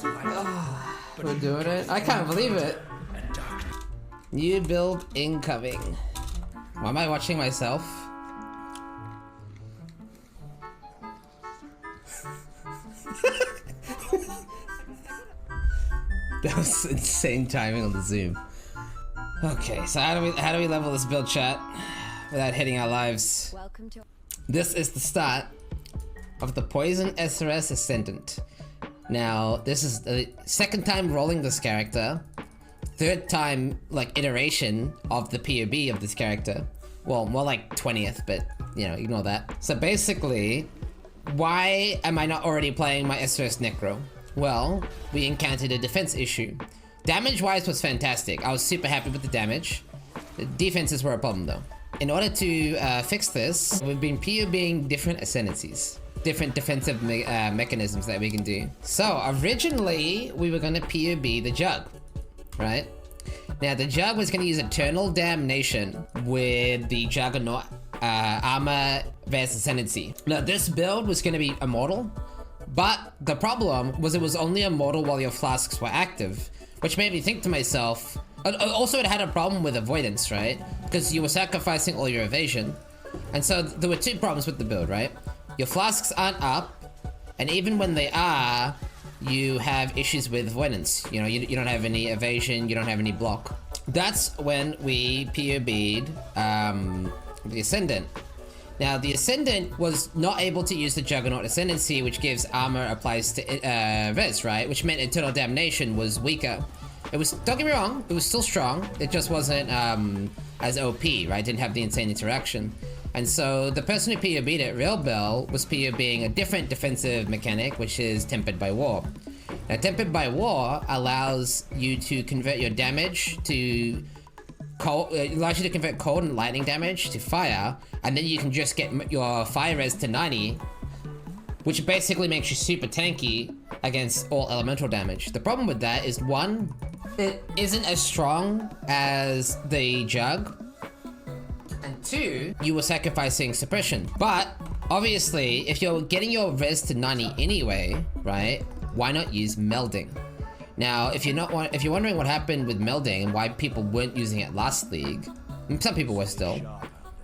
We're doing it. I can't believe it. New build incoming. Why am I watching myself? That was insane timing on the zoom. Okay, so how do we level this build, chat, without hitting our lives? Welcome to. This is the start of the Poison SRS Ascendant. Now, this is the second time rolling this character, third time like iteration of the POB of this character. Well, more like 20th, but you know, ignore that. So basically, why am I not already playing my SRS Necro? Well, we encountered a defense issue. Damage-wise was fantastic. I was super happy with the damage. The defenses were a problem though. In order to fix this, we've been POBing different ascendancies. Different defensive mechanisms that we can do. So originally, we were gonna POB the Jug, right? Now the Jug was gonna use Eternal Damnation with the Juggernaut Armor vs Ascendancy. Now this build was gonna be Immortal, but the problem was it was only Immortal while your flasks were active, which made me think to myself, also it had a problem with avoidance, right? Because you were sacrificing all your evasion. And so there were two problems with the build, right? Your flasks aren't up, and even when they are, you have issues with avoidance. You know, you don't have any evasion, you don't have any block. That's when we POB'd the Ascendant. Now, the Ascendant was not able to use the Juggernaut Ascendancy, which gives armor applies to res, right? Which meant Eternal Damnation was weaker. It was, don't get me wrong, it was still strong. It just wasn't as OP, right? Didn't have the insane interaction. And so the person who POB'd it, Real Bell, was POBing a different defensive mechanic, which is Tempered by War. Now, Tempered by War allows you to convert your damage to cold, allows you to convert cold and lightning damage to fire, and then you can just get your fire res to 90, which basically makes you super tanky against all elemental damage. The problem with that is, one, it isn't as strong as the Jug, and two, you were sacrificing suppression. But obviously, if you're getting your res to 90 anyway, right, why not use melding? Now, if you're wondering what happened with melding and why people weren't using it last league, some people were still,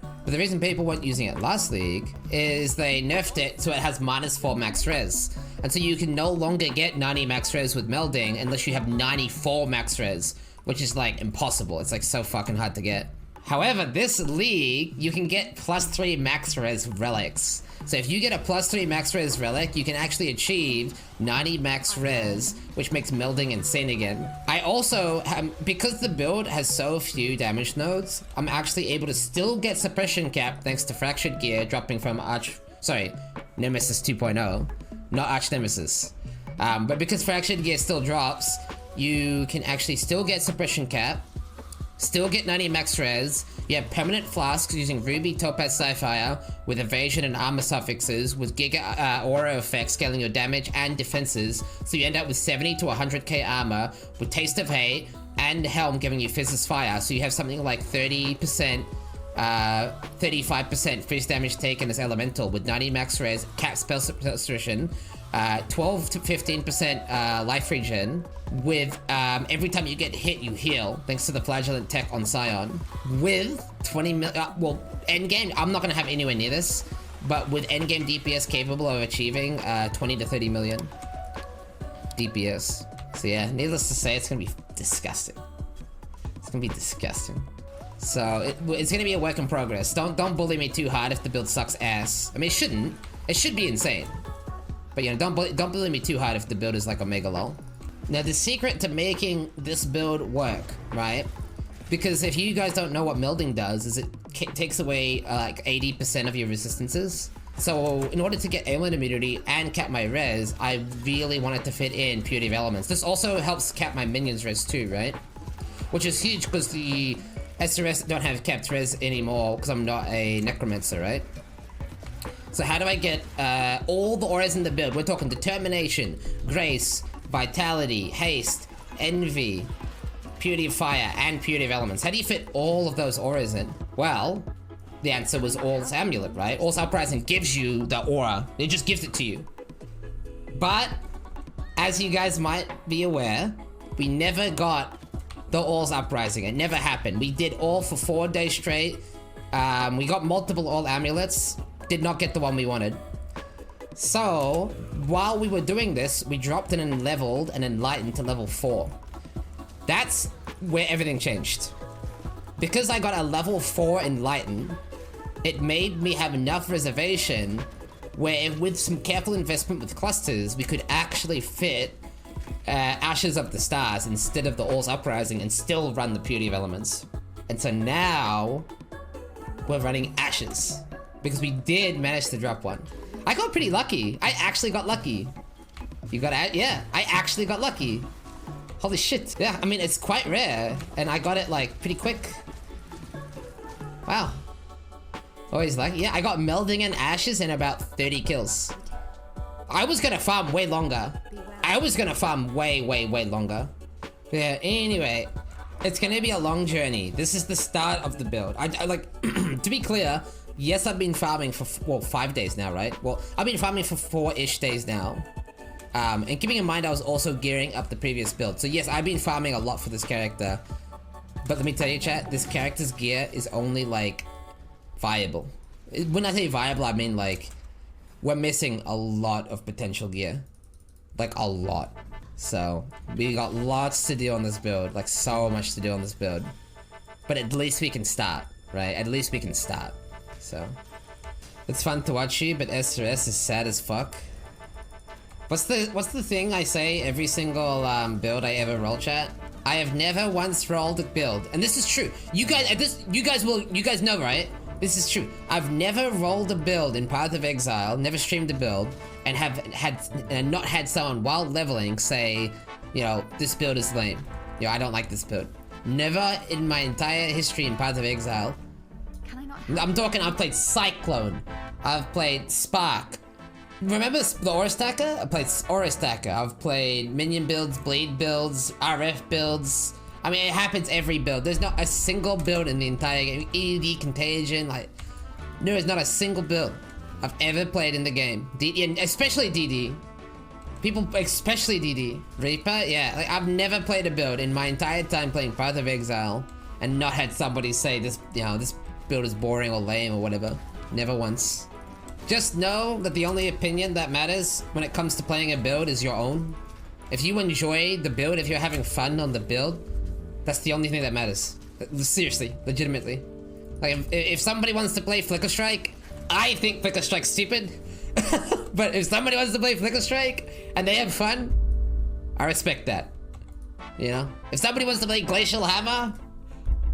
but the reason people weren't using it last league is they nerfed it so it has -4 max res. And so you can no longer get 90 max res with melding unless you have 94 max res, which is like impossible. It's like so fucking hard to get. However, this league, you can get +3 max res relics. So if you get a +3 max res relic, you can actually achieve 90 max res, which makes melding insane again. I also, because the build has so few damage nodes, I'm actually able to still get suppression cap thanks to Fractured Gear dropping from Nemesis 2.0, not Arch Nemesis. But because Fractured Gear still drops, you can actually still get suppression cap, still get 90 max res, you have permanent flasks using Ruby, Topaz, Sapphire with evasion and armor suffixes with Giga Aura effects scaling your damage and defenses, so you end up with 70 to 100k armor with Taste of Hate and Helm giving you Fizz's Fire, so you have something like 30%, 35% fizz damage taken as elemental with 90 max res, cap spell suppression, 12 to 15% life regen, with every time you get hit you heal thanks to the flagellant tech on Scion, with 20 mil well, endgame I'm not gonna have anywhere near this, but with endgame DPS capable of achieving 20 to 30 million DPS. So yeah, needless to say, it's gonna be disgusting. It's gonna be disgusting. So it's gonna be a work in progress. Don't bully me too hard if the build sucks ass. I mean, it shouldn't. It should be insane. But you know, don't bully me too hard if the build is like Omega lol. Now the secret to making this build work, right? Because if you guys don't know what melding does, is it takes away like 80% of your resistances. So in order to get amulet immunity and cap my res, I really wanted to fit in Purity of Elements. This also helps cap my minions res too, right? Which is huge because the SRS don't have capped res anymore because I'm not a necromancer, right? So how do I get all the auras in the build? We're talking Determination, Grace, Vitality, Haste, Envy, Purity of Fire, and Purity of Elements. How do you fit all of those auras in? Well, the answer was All's Amulet, right? All's Uprising gives you the aura. It just gives it to you. But as you guys might be aware, we never got the All's Uprising. It never happened. We did all for 4 days straight. We got multiple All amulets. Did not get the one we wanted. So, while we were doing this, we dropped in and leveled and enlightened to level 4. That's where everything changed. Because I got a level 4 enlightened, it made me have enough reservation where with some careful investment with clusters, we could actually fit Ashes of the Stars instead of the All's Uprising and still run the Purity of Elements. And so now, we're running Ashes. Because we did manage to drop one. I got pretty lucky. I actually got lucky. You got it? Yeah, I actually got lucky. Holy shit. Yeah, I mean, it's quite rare. And I got it, like, pretty quick. Wow. Always lucky. Yeah, I got Melding and Ashes in about 30 kills. I was gonna farm way longer. I was gonna farm way longer. Yeah, anyway. It's gonna be a long journey. This is the start of the build. I like, to be clear, yes, I've been farming for, well, 5 days now, right? Well, I've been farming for 4-ish days now. And keeping in mind, I was also gearing up the previous build. So yes, I've been farming a lot for this character. But let me tell you, chat, this character's gear is only, like, viable. When I say viable, I mean, like, we're missing a lot of potential gear. Like, a lot. So, we got lots to do on this build. Like, so much to do on this build. But at least we can start, right? At least we can start. So, it's fun to watch you, but SRS is sad as fuck. What's the thing I say every single build I ever roll, chat? I have never once rolled a build, and this is true. You guys know, right? This is true. I've never rolled a build in Path of Exile, never streamed a build, and not had someone while leveling say, you know, this build is lame. You know, I don't like this build. Never in my entire history in Path of Exile. I'm talking, I've played Cyclone. I've played Spark. Remember the Aura Stacker? I played Aura Stacker. I've played Minion builds, Bleed builds, RF builds. I mean, it happens every build. There's not a single build in the entire game. ED, Contagion, like... There is not a single build I've ever played in the game. DD, and especially DD. People, especially DD. Reaper, yeah. Like, I've never played a build in my entire time playing Path of Exile and not had somebody say this, you know, this build is boring or lame or whatever. Never once. Just know that the only opinion that matters when it comes to playing a build is your own. If you enjoy the build, if you're having fun on the build, that's the only thing that matters. Seriously, legitimately. Like, if somebody wants to play Flicker Strike, I think Flicker Strike's stupid. But if somebody wants to play Flicker Strike and they have fun, I respect that. You know? If somebody wants to play Glacial Hammer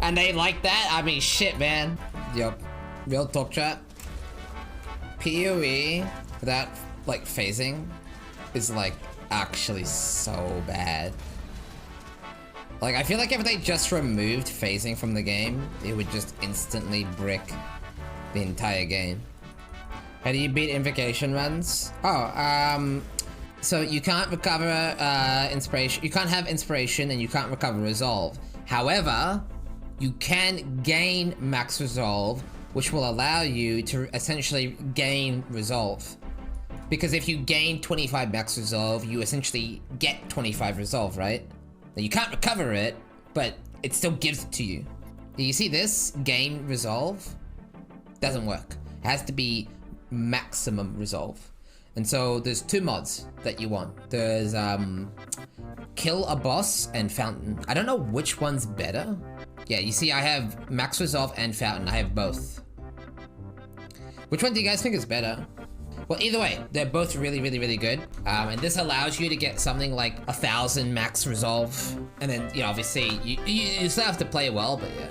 and they like that, I mean, shit, man. Yup. Real talk, chat. PoE without, like, phasing is, like, actually so bad. Like, I feel like if they just removed phasing from the game, it would just instantly brick the entire game. How do you beat invocation runs? Oh, so you can't recover inspiration. You can't have inspiration and you can't recover resolve. However, you can gain max resolve, which will allow you to essentially gain resolve. Because if you gain 25 max resolve, you essentially get 25 resolve, right? Now you can't recover it, but it still gives it to you. You see this? Gain resolve? Doesn't work. It has to be maximum resolve. And so there's 2 mods that you want. There's Kill a Boss and Fountain. I don't know which one's better. Yeah, you see I have max resolve and Fountain. I have both. Which one do you guys think is better? Well, either way, they're both really good. And this allows you to get something like 1,000 max resolve. And then, you know, obviously, you still have to play well, but yeah.